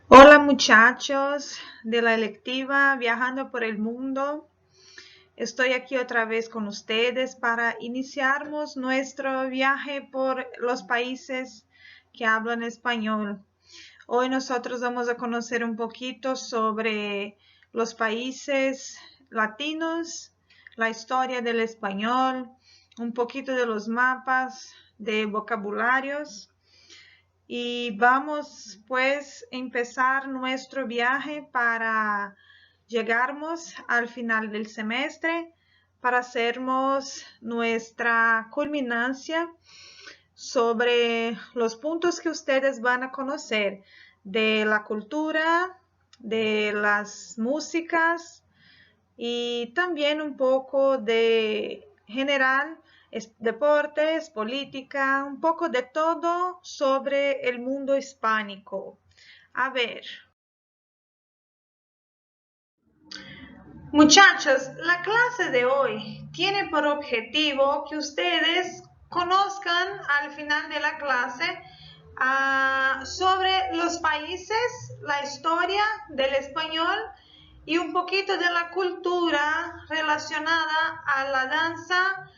Hola muchachos de la electiva Viajando por el Mundo. Estoy aquí otra vez con ustedes para iniciarnos nuestro viaje por los países que hablan español. Hoy nosotros vamos a conocer un poquito sobre los países latinos, la historia del español, un poquito de los mapas, de vocabularios. Y vamos pues a empezar nuestro viaje para llegarmos al final del semestre, para hacernos nuestra culminancia sobre los puntos que ustedes van a conocer de la cultura, de las músicas y también un poco de general, deportes, política, un poco de todo sobre el mundo hispánico. A ver, muchachos, la clase de hoy tiene por objetivo que ustedes conozcan al final de la clase sobre los países, la historia del español y un poquito de la cultura relacionada a la danza,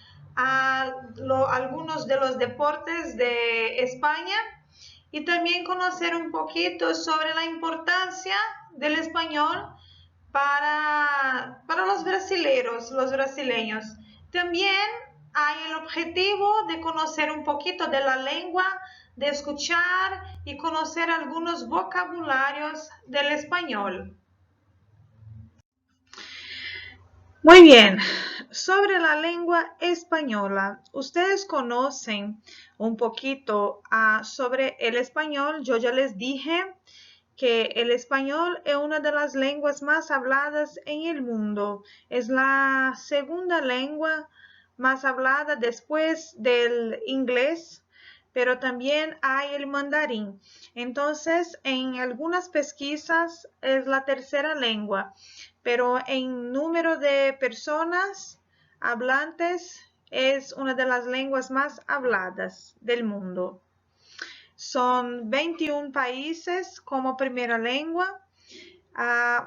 algunos de los deportes de España y también conocer un poquito sobre la importancia del español para los brasileños. También hay el objetivo de conocer un poquito de la lengua, de escuchar y conocer algunos vocabularios del español. Muy bien, sobre la lengua española, ¿ustedes conocen un poquito sobre el español? Yo ya les dije que el español es una de las lenguas más habladas en el mundo. Es la segunda lengua más hablada después del inglés, pero también hay el mandarín. Entonces, en algunas pesquisas es la tercera lengua, pero en número de personas hablantes es una de las lenguas más habladas del mundo. Son 21 países como primera lengua.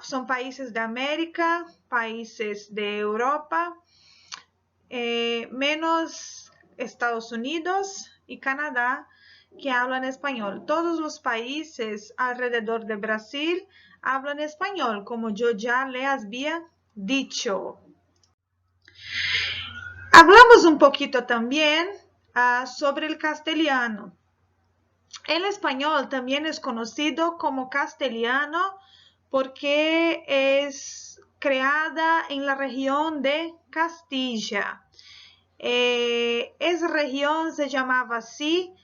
Son países de América, países de Europa, menos Estados Unidos y Canadá que hablan español. Todos los países alrededor de Brasil hablan español, como yo ya les había dicho. Hablamos un poquito también sobre el castellano. El español también es conocido como castellano porque es creada en la región de Castilla. Esa región se llamava assim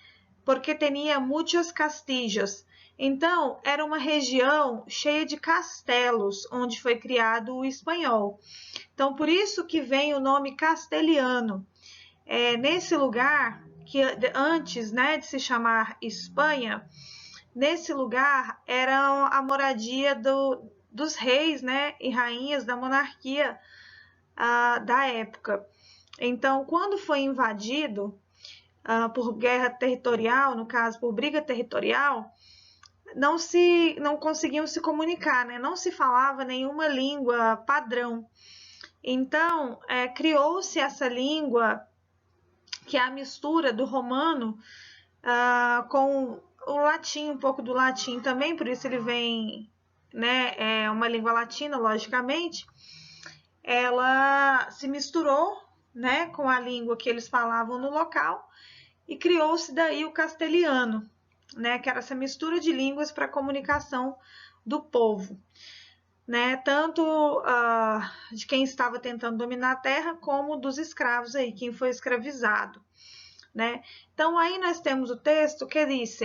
porque tinha muitos castillos. Então, era uma região cheia de castelos, onde foi criado o espanhol. Então, por isso que vem o nome castelhano. Nesse lugar, que antes, né, de se chamar Espanha, nesse lugar era a moradia dos reis, né, e rainhas da monarquia da época. Então, quando foi invadido por guerra territorial, no caso por briga territorial, não conseguiam se comunicar, né? Não se falava nenhuma língua padrão. Então, criou-se essa língua que é a mistura do romano com o latim, um pouco do latim também, por isso ele vem, né? É uma língua latina, logicamente. Ela se misturou, né, com a língua que eles falavam no local e criou-se daí o castelhano, né, que era essa mistura de línguas para a comunicação do povo, né, tanto de quem estava tentando dominar a terra como dos escravos aí, quem foi escravizado, né? Então aí nós temos o texto que diz: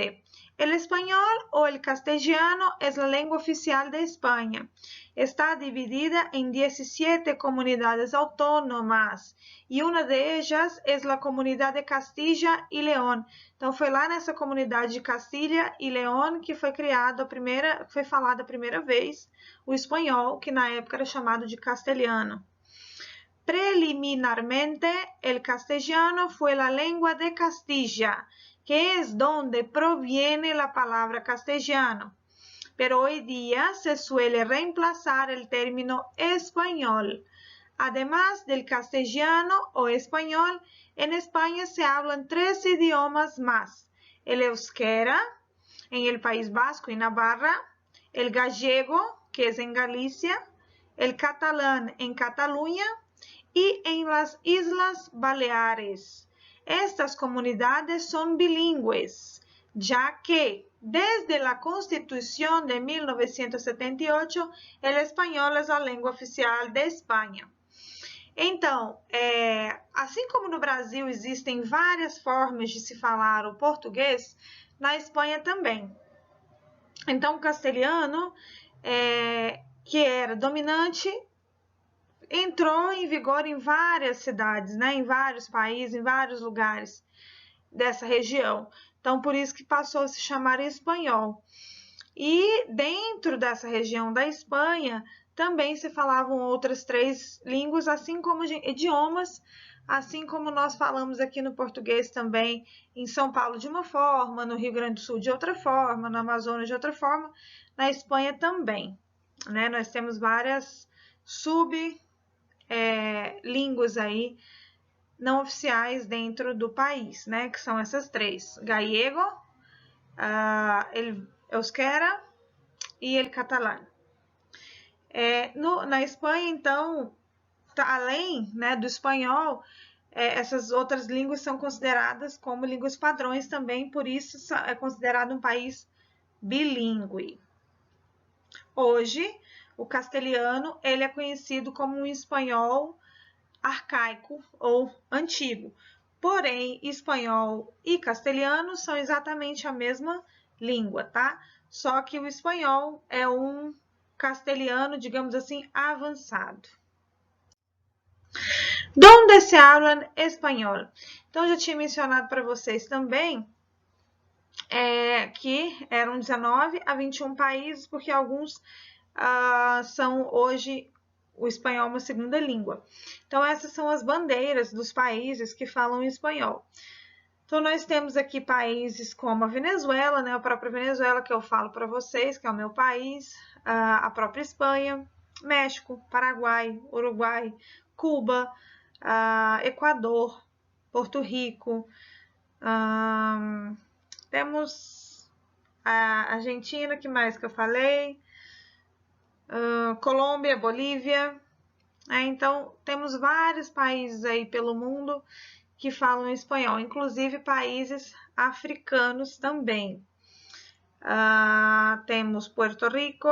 El español o el castellano es la lengua oficial de España. Está dividida en 17 comunidades autónomas e uma de ellas es la comunidad de Castilla y León. Então foi lá nessa comunidade de Castilha e León que foi foi falada a primeira vez o espanhol, que na época era chamado de castelhano. Preliminarmente, el castellano fue la lengua de Castilla, que es donde proviene la palabra castellano. pero hoy día se suele reemplazar el término español. Además del castellano o español, en España se hablan 3 idiomas más: el euskera, en el País Vasco y Navarra, el gallego, que es en Galicia, el catalán en Cataluña y en las Islas Baleares. Estas comunidades son bilingües, ya que desde la Constitución de 1978, el español es a língua oficial de Espanha. Então, assim como no Brasil existem várias formas de se falar o português, na Espanha também. Então, o castelhano, que era dominante, entrou em vigor em várias cidades, né? Em vários países, em vários lugares dessa região. Então, por isso que passou a se chamar espanhol. E dentro dessa região da Espanha, também se falavam outras 3 línguas, assim como idiomas, assim como nós falamos aqui no português também, em São Paulo de uma forma, no Rio Grande do Sul de outra forma, no Amazonas de outra forma, na Espanha também, né? Nós temos várias línguas aí não oficiais dentro do país, né? Que são essas 3: gallego, el euskera e el catalán. Na Espanha, então, além, né, do espanhol, essas outras línguas são consideradas como línguas padrões também, por isso é considerado um país bilíngue. Hoje, o castelhano ele é conhecido como um espanhol arcaico ou antigo. Porém, espanhol e castelhano são exatamente a mesma língua, tá? Só que o espanhol é um castelhano, digamos assim, avançado. Donde se hablan espanhol? Então, já tinha mencionado para vocês também que eram 19 a 21 países, porque alguns são hoje o espanhol uma segunda língua. Então, essas são as bandeiras dos países que falam espanhol. Então, nós temos aqui países como a Venezuela, né? A própria Venezuela, que eu falo para vocês, que é o meu país, a própria Espanha, México, Paraguai, Uruguai, Cuba, Equador, Porto Rico, temos a Argentina, que mais que eu falei? Colômbia, Bolívia. Então, temos vários países aí pelo mundo que falam espanhol, inclusive países africanos também. Temos Puerto Rico,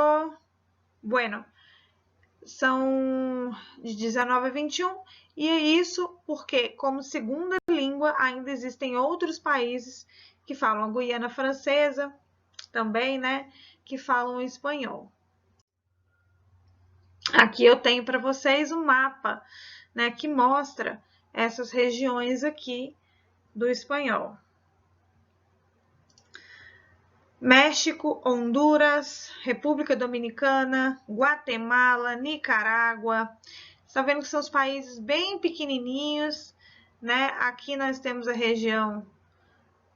são de 19 a 21, e é isso porque, como segunda língua, ainda existem outros países que falam a Guiana Francesa também, né, que falam espanhol. Aqui eu tenho para vocês um mapa, né, que mostra essas regiões aqui do espanhol. México, Honduras, República Dominicana, Guatemala, Nicarágua. Está vendo que são os países bem pequenininhos, né? Aqui nós temos a região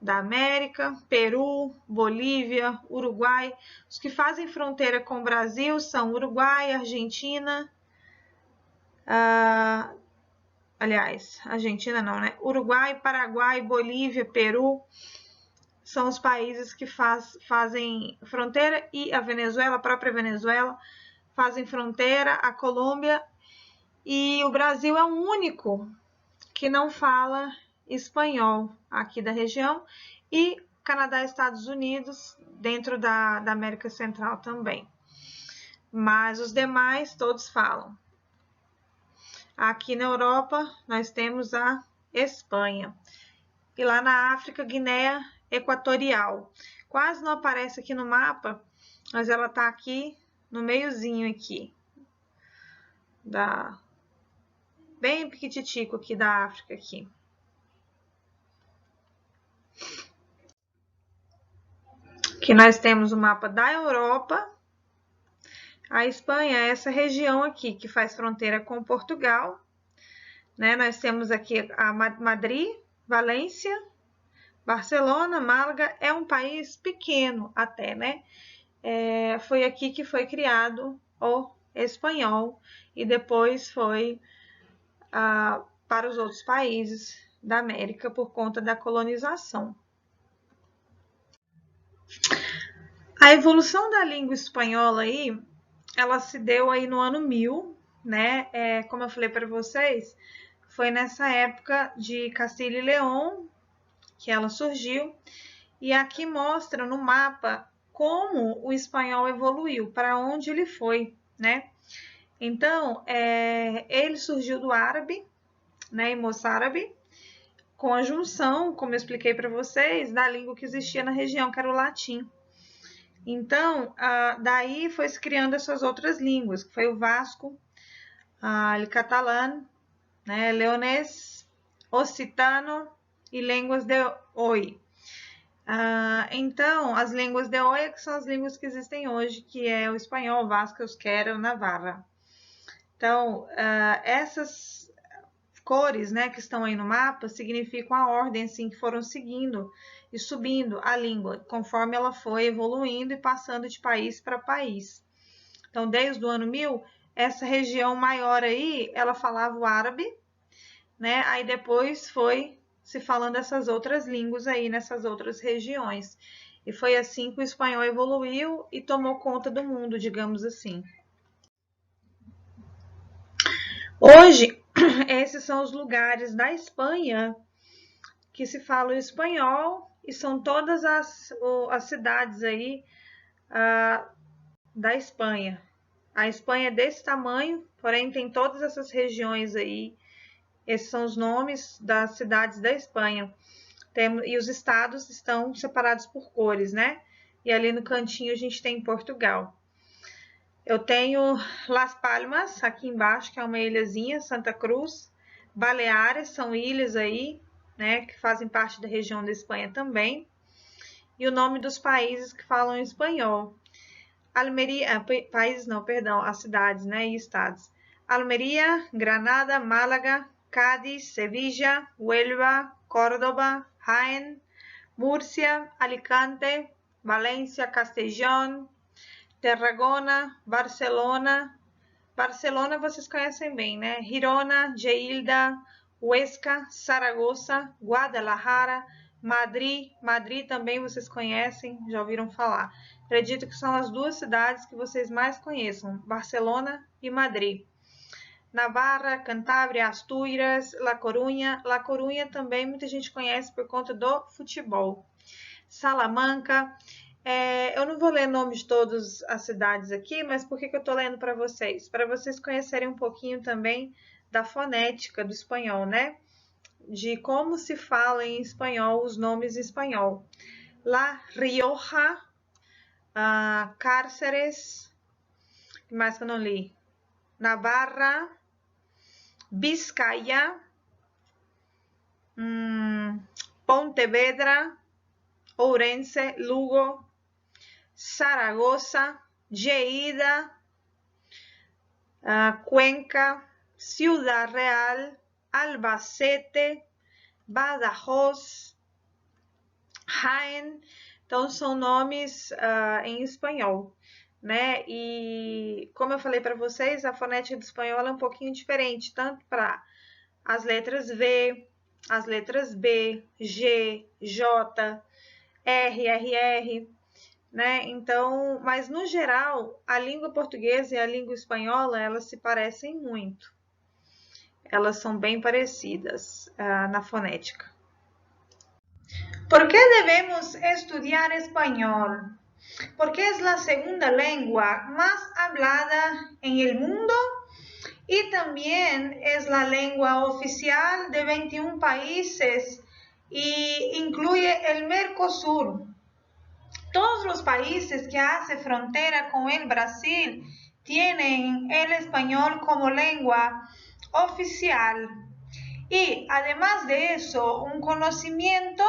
da América, Peru, Bolívia, Uruguai. Os que fazem fronteira com o Brasil são Uruguai, Argentina, aliás, Argentina não, né? Uruguai, Paraguai, Bolívia, Peru são os países que fazem fronteira, e a Venezuela, a própria Venezuela, fazem fronteira, a Colômbia, e o Brasil é o único que não fala espanhol aqui da região, e Canadá e Estados Unidos dentro da América Central também. Mas os demais todos falam. Aqui na Europa nós temos a Espanha. E lá na África, Guiné Equatorial. Quase não aparece aqui no mapa, mas ela tá aqui no meiozinho aqui. Bem piquititico aqui da África aqui. Aqui nós temos o mapa da Europa. A Espanha é essa região aqui que faz fronteira com Portugal, né? Nós temos aqui a Madrid, Valência, Barcelona, Málaga. É um país pequeno até, né? foi aqui que foi criado o espanhol e depois foi para os outros países da América por conta da colonização. A evolução da língua espanhola aí, ela se deu aí no ano 1000, né? Como eu falei para vocês, foi nessa época de Castilho e León que ela surgiu. E aqui mostra no mapa como o espanhol evoluiu, para onde ele foi, né? Então, ele surgiu do árabe, né, e moçárabe, com a junção, como eu expliquei para vocês, da língua que existia na região, que era o latim. Então, daí foi se criando essas outras línguas, que foi o vasco, o catalã, né, leonês, occitano e línguas de oi. Então, as línguas de oi que são as línguas que existem hoje, que é o espanhol, o vasco, o euskera, o navarra. Então, essas cores, né, que estão aí no mapa significam a ordem assim, que foram seguindo e subindo a língua, conforme ela foi evoluindo e passando de país para país. Então, desde o ano 1000, essa região maior aí, ela falava o árabe, né? Aí depois foi se falando essas outras línguas aí nessas outras regiões. E foi assim que o espanhol evoluiu e tomou conta do mundo, digamos assim. Hoje, esses são os lugares da Espanha que se fala o espanhol e são todas as cidades aí da Espanha. A Espanha é desse tamanho, porém tem todas essas regiões aí. Esses são os nomes das cidades da Espanha. E os estados estão separados por cores, né? E ali no cantinho a gente tem Portugal. Eu tenho Las Palmas, aqui embaixo, que é uma ilhazinha, Santa Cruz. Baleares, são ilhas aí, né, que fazem parte da região da Espanha também. E o nome dos países que falam espanhol. Almeria, países não, perdão, as cidades, né, e estados. Almeria, Granada, Málaga, Cádiz, Sevilla, Huelva, Córdoba, Jaén, Múrcia, Alicante, Valência, Castellón, Tarragona, Barcelona. Barcelona vocês conhecem bem, né? Girona, Lleida, Huesca, Saragoça, Guadalajara, Madrid. Madrid também vocês conhecem, já ouviram falar. Acredito que são as duas cidades que vocês mais conheçam, Barcelona e Madrid. Navarra, Cantábria, Astúrias, La Coruña. La Coruña também muita gente conhece por conta do futebol. Salamanca. Eu não vou ler nomes de todas as cidades aqui, mas por que eu estou lendo para vocês? Para vocês conhecerem um pouquinho também da fonética do espanhol, né? De como se fala em espanhol os nomes em espanhol. La Rioja, Cárceres, que mais que eu não li? Navarra, Vizcaya, Pontevedra, Ourense, Lugo, Zaragoza, Lleida, Cuenca, Ciudad Real, Albacete, Badajoz, Jaén. Então, são nomes em espanhol, né? E como eu falei para vocês, a fonética do espanhol é um pouquinho diferente, tanto para as letras V, as letras B, G, J, R, RR, né? Então, mas no geral, a língua portuguesa e a língua espanhola, elas se parecem muito. Elas são bem parecidas na fonética. ¿Por qué debemos estudiar español? Porque es la segunda lengua más hablada en el mundo y también es la lengua oficial de 21 países y incluye el Mercosur. Todos los países que hacen frontera con el Brasil tienen el español como lengua oficial. Y además de eso, un conocimiento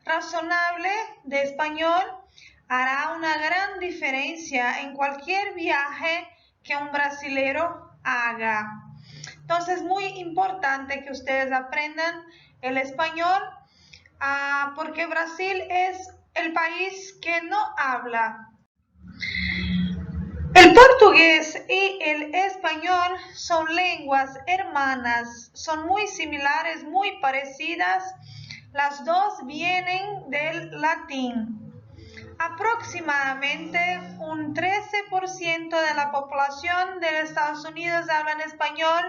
razonable de español hará una gran diferencia en cualquier viaje que un brasilero haga. Entonces es muy importante que ustedes aprendan el español porque Brasil es el país que no habla portugués y el español son lenguas hermanas, son muy similares, muy parecidas. Las dos vienen del latín. Aproximadamente un 13% de la población de Estados Unidos hablan español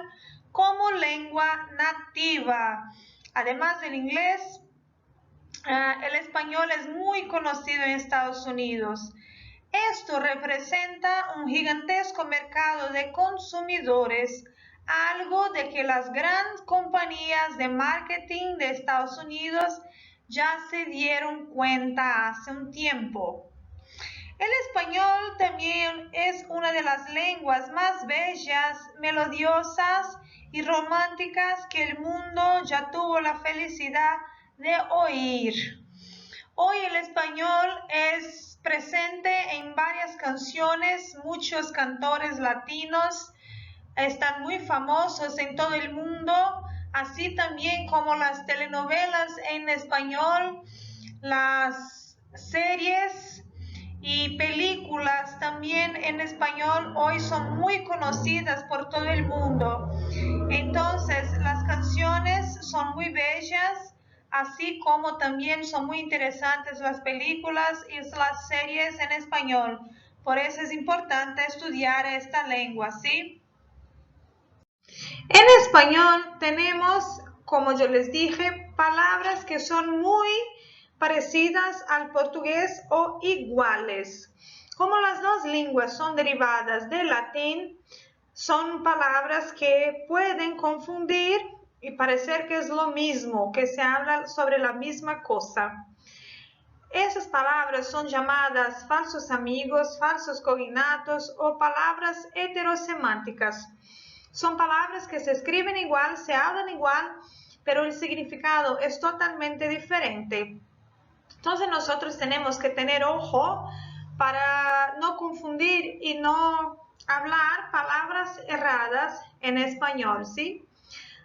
como lengua nativa. Además del inglés, el español es muy conocido en Estados Unidos. Esto representa un gigantesco mercado de consumidores, algo de que las grandes compañías de marketing de Estados Unidos ya se dieron cuenta hace un tiempo. El español también es una de las lenguas más bellas, melodiosas y románticas que el mundo ya tuvo la felicidad de oír. Hoy el español es presente en varias canciones, muchos cantores latinos están muy famosos en todo el mundo, así también como las telenovelas en español, las series y películas también en español hoy son muy conocidas por todo el mundo. Entonces, las canciones son muy bellas, así como también son muy interesantes las películas y las series en español. Por eso es importante estudiar esta lengua, ¿sí? En español tenemos, como yo les dije, palabras que son muy parecidas al portugués o iguales. Como las dos lenguas son derivadas del latín, son palabras que pueden confundir y parecer que es lo mismo, que se habla sobre la misma cosa. Esas palabras son llamadas falsos amigos, falsos cognatos o palabras heterosemánticas. Son palabras que se escriben igual, se hablan igual, pero el significado es totalmente diferente. Entonces nosotros tenemos que tener ojo para no confundir y no hablar palabras erradas en español, ¿sí?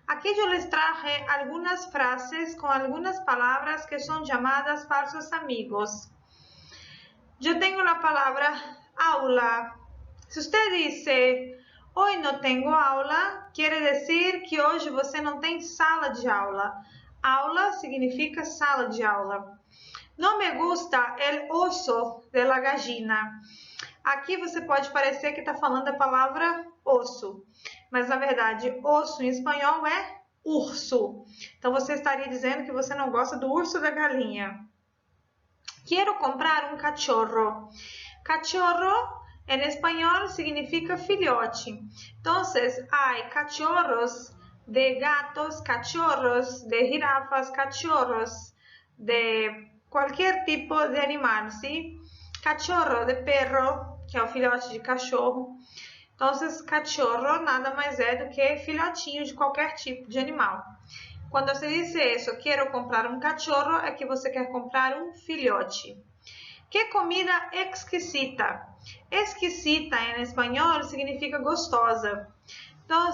Aquí yo les traje algunas frases con algunas palabras que son llamadas falsos amigos. Yo tengo la palabra aula. Si usted dice, hoy no tengo aula, quiere decir que hoje você não tem sala de aula. Aula significa sala de aula. No me gusta el oso de la gallina. Aqui você pode parecer que está falando a palavra osso, mas na verdade osso em espanhol é urso. Então você estaria dizendo que você não gosta do urso da galinha. Quero comprar um cachorro. Cachorro en español significa filhote. Entonces, hay cachorros de gatos, cachorros de jirafas, cachorros de qualquer tipo de animal, ¿sí? Cachorro de perro, que é o filhote de cachorro. Então, cachorro nada mais é do que filhotinho de qualquer tipo de animal. Quando você diz isso, quero comprar um cachorro, é que você quer comprar um filhote. Que comida exquisita. Exquisita em espanhol significa gostosa. Então,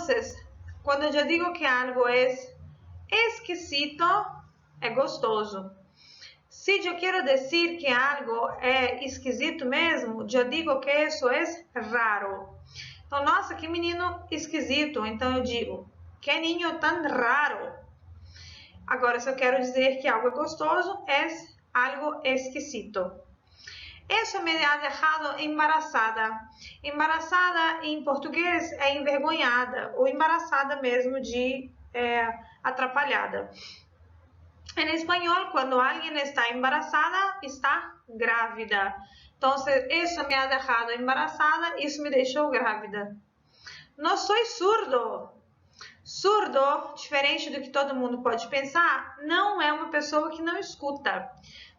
quando eu digo que algo é exquisito, é gostoso. Se eu quero dizer que algo é esquisito mesmo, eu digo que isso é raro. Então, nossa, que menino esquisito. Então, eu digo, que niño tão raro. Agora, se eu quero dizer que algo é gostoso, é algo esquisito. Isso me ha dejado embarazada. Embarazada em português é envergonhada ou embaraçada mesmo de atrapalhada. Em espanhol, quando alguém está embaraçada, está grávida. Então, isso me ha dejado embarazada, isso me deixou grávida. Não sou surdo. Surdo, diferente do que todo mundo pode pensar, não é uma pessoa que não escuta.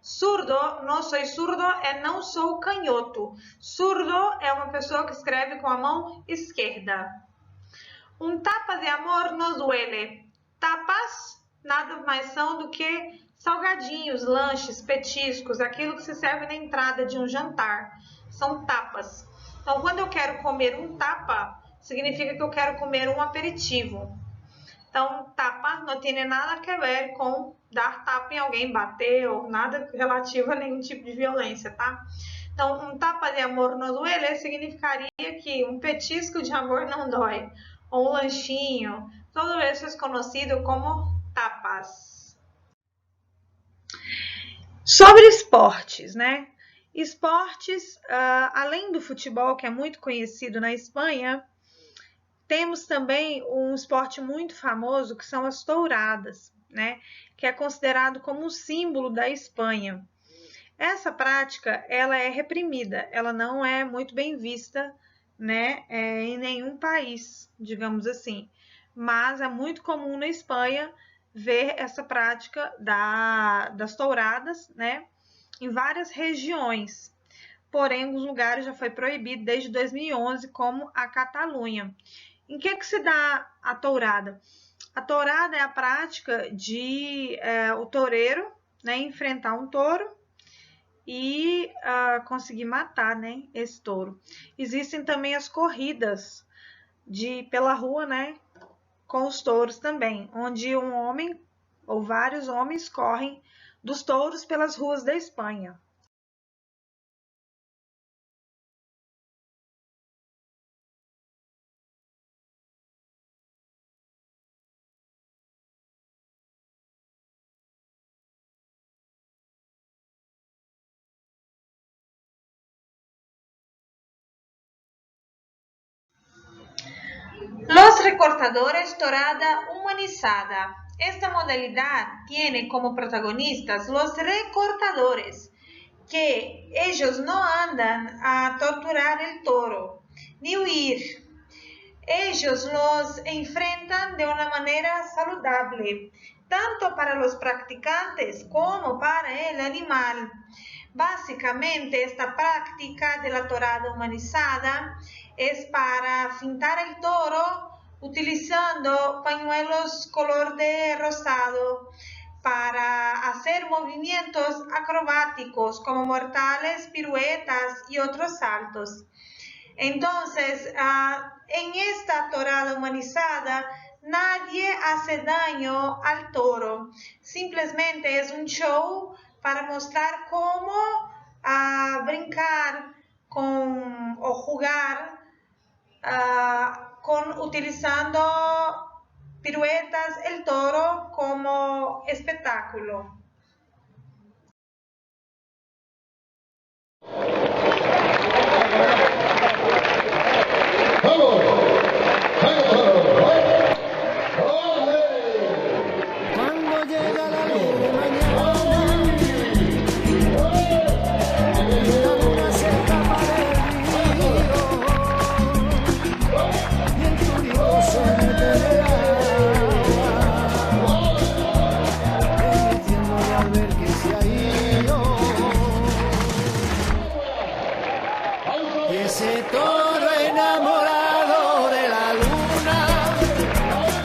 Surdo, não sou surdo, é não sou canhoto. Surdo é uma pessoa que escreve com a mão esquerda. Um tapa de amor nos duele. Tapas nada mais são do que salgadinhos, lanches, petiscos, aquilo que se serve na entrada de um jantar. São tapas. Então, quando eu quero comer um tapa, significa que eu quero comer um aperitivo. Então, tapa não tem nada a ver com dar tapa em alguém, bater ou nada relativo a nenhum tipo de violência, tá? Então, um tapa de amor não duele significaria que um petisco de amor não dói, ou um lanchinho. Todo isso é conhecido como tapas. Sobre esportes, né? Esportes, além do futebol, que é muito conhecido na Espanha, temos também um esporte muito famoso que são as touradas, né? Que é considerado como um símbolo da Espanha. Essa prática, ela é reprimida, ela não é muito bem vista, né, em nenhum país, digamos assim. Mas é muito comum na Espanha ver essa prática das touradas, né, em várias regiões. Porém, em alguns lugares já foi proibido desde 2011, como a Catalunha. Em que se dá a tourada? A tourada é a prática de o toureiro, né, enfrentar um touro e conseguir matar, né, esse touro. Existem também as corridas pela rua, né, com os touros também, onde um homem ou vários homens correm dos touros pelas ruas da Espanha. Los recortadores torada humanizada. Esta modalidad tiene como protagonistas los recortadores, que ellos no andan a torturar el toro ni huir. Ellos los enfrentan de una manera saludable, tanto para los practicantes como para el animal. Básicamente, esta práctica de la torada humanizada es para fintar el toro utilizando pañuelos color de rosado para hacer movimientos acrobáticos como mortales, piruetas y otros saltos. Entonces, en esta torada humanizada, nadie hace daño al toro. Simplemente es un show para mostrar cómo brincar o jugar utilizando piruetas el toro como espectáculo. Cuando llega la luna mañana, la luna se escapa del río y el turito se mete en el agua, permitiéndole al ver que se ha ido. Y ese toro enamorado de la luna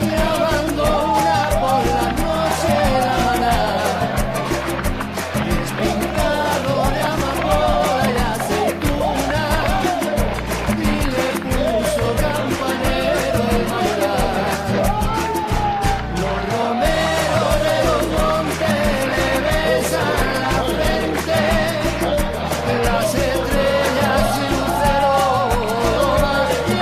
y abandona por la noche la manada, despintado de amapola y aceituna, y le puso campanero de bailar. Los romeros de los montes le besan la frente, las estrellas y luceros van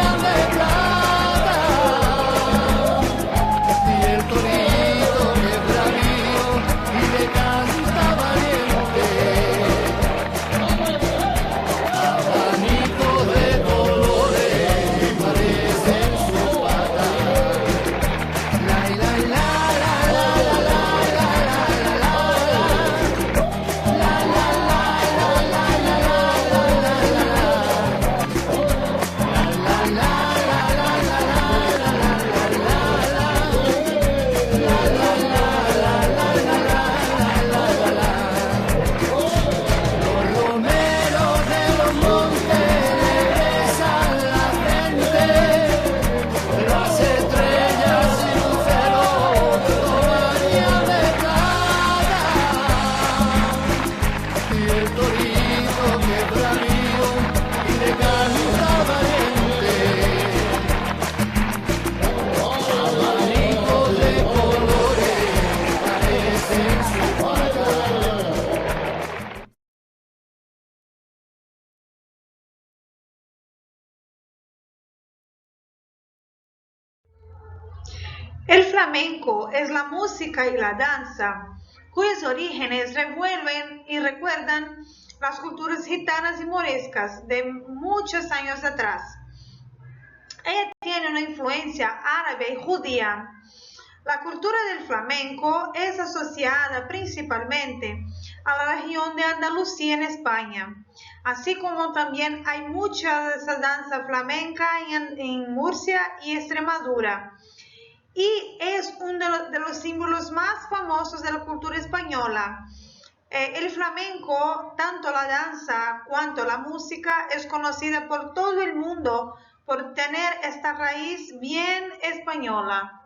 El flamenco es la música y la danza cuyos orígenes revuelven y recuerdan las culturas gitanas y moriscas de muchos años atrás. Ella tiene una influencia árabe y judía. La cultura del flamenco es asociada principalmente a la región de Andalucía en España, así como también hay mucha de esa danza flamenca en Murcia y Extremadura. Y es uno de los símbolos más famosos de la cultura española. El flamenco, tanto la danza cuanto la música, es conocida por todo el mundo por tener esta raíz bien española.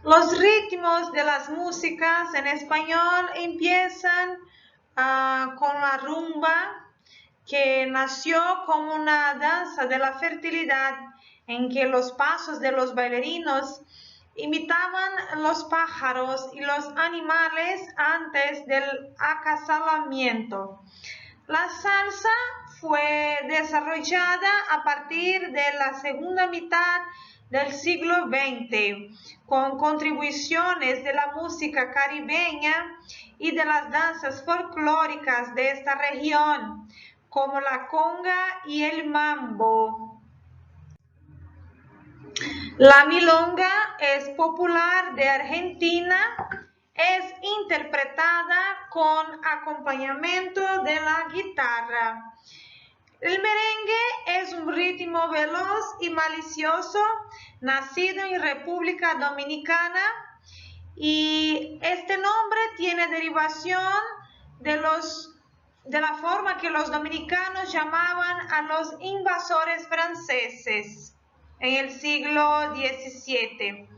Los ritmos de las músicas en español empiezan con la rumba, que nació como una danza de la fertilidad en que los pasos de los bailarinos imitaban los pájaros y los animales antes del acasalamiento. La salsa fue desarrollada a partir de la segunda mitad del siglo XX, con contribuciones de la música caribeña y de las danzas folclóricas de esta región, como la conga y el mambo. La milonga es popular de Argentina, es interpretada con acompañamiento de la guitarra. El merengue es un ritmo veloz y malicioso, nacido en República Dominicana, y este nombre tiene derivación de la forma que los dominicanos llamaban a los invasores franceses. en el siglo XVII.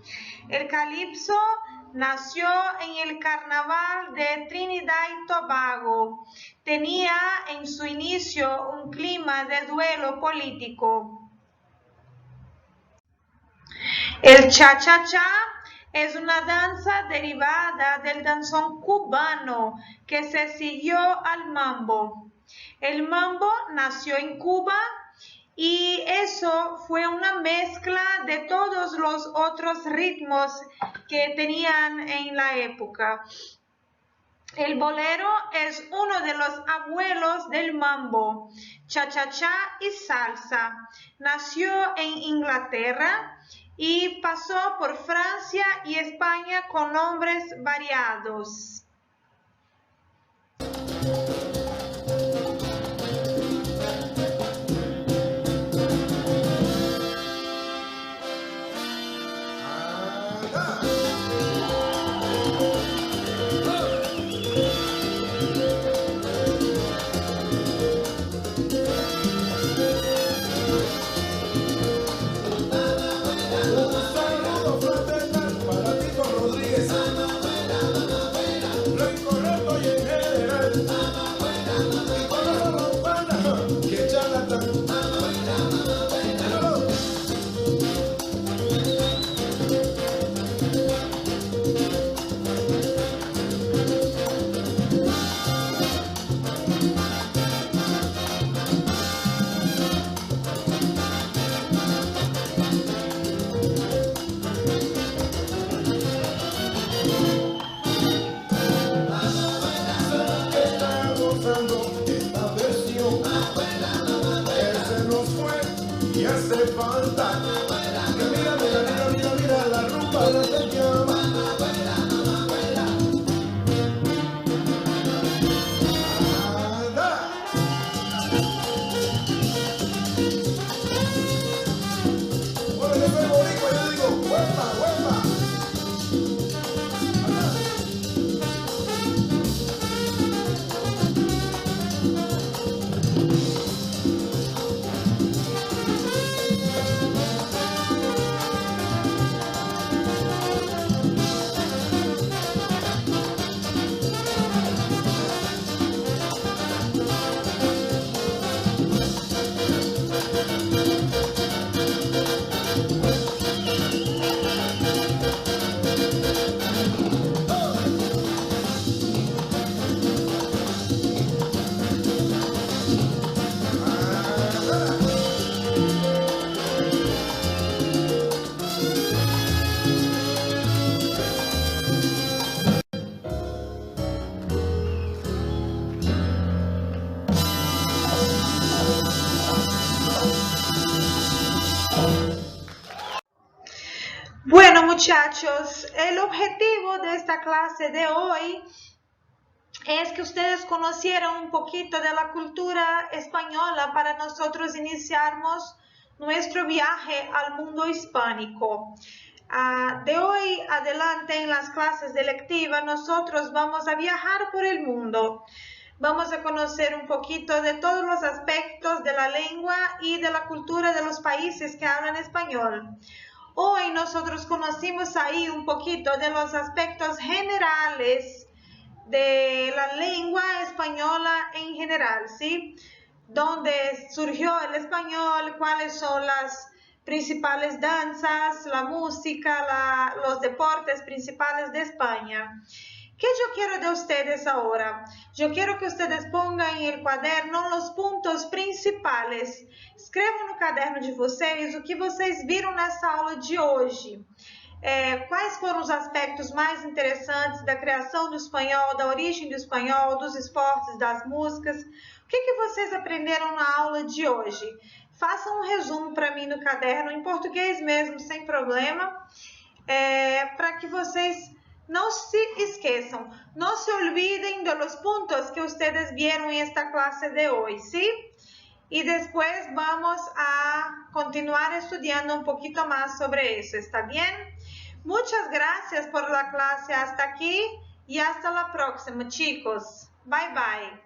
El calipso nació en el carnaval de Trinidad y Tobago. Tenía en su inicio un clima de duelo político. El cha-cha-cha es una danza derivada del danzón cubano que se siguió al mambo. El mambo nació en Cuba y eso fue una mezcla de todos los otros ritmos que tenían en la época. El bolero es uno de los abuelos del mambo, cha-cha-cha y salsa. Nació en Inglaterra y pasó por Francia y España con nombres variados. Bueno, muchachos, el objetivo de esta clase de hoy es que ustedes conocieran un poquito de la cultura española para nosotros iniciarmos nuestro viaje al mundo hispánico. De hoy adelante en las clases de electiva nosotros vamos a viajar por el mundo. Vamos a conocer un poquito de todos los aspectos de la lengua y de la cultura de los países que hablan español. Hoy nosotros conocimos ahí un poquito de los aspectos generales de la lengua española en general, ¿sí? Dónde surgió el español, cuáles son las principales danzas, la música, los deportes principales de España. ¿Qué yo quiero de ustedes ahora? Yo quiero que ustedes pongan en el cuaderno los puntos principais. Escrevam no caderno de vocês o que vocês viram nessa aula de hoje. Quais foram os aspectos mais interessantes da criação do espanhol, da origem do espanhol, dos esportes, das músicas? O que vocês aprenderam na aula de hoje? Façam um resumo para mim no caderno, em português mesmo, sem problema, para que vocês não se esqueçam. No se olviden de los puntos que ustedes vieron en esta clase de hoy, ¿sí? Y después vamos a continuar estudiando un poquito más sobre eso, ¿está bien? Muchas gracias por la clase hasta aquí y hasta la próxima, chicos. Bye, bye.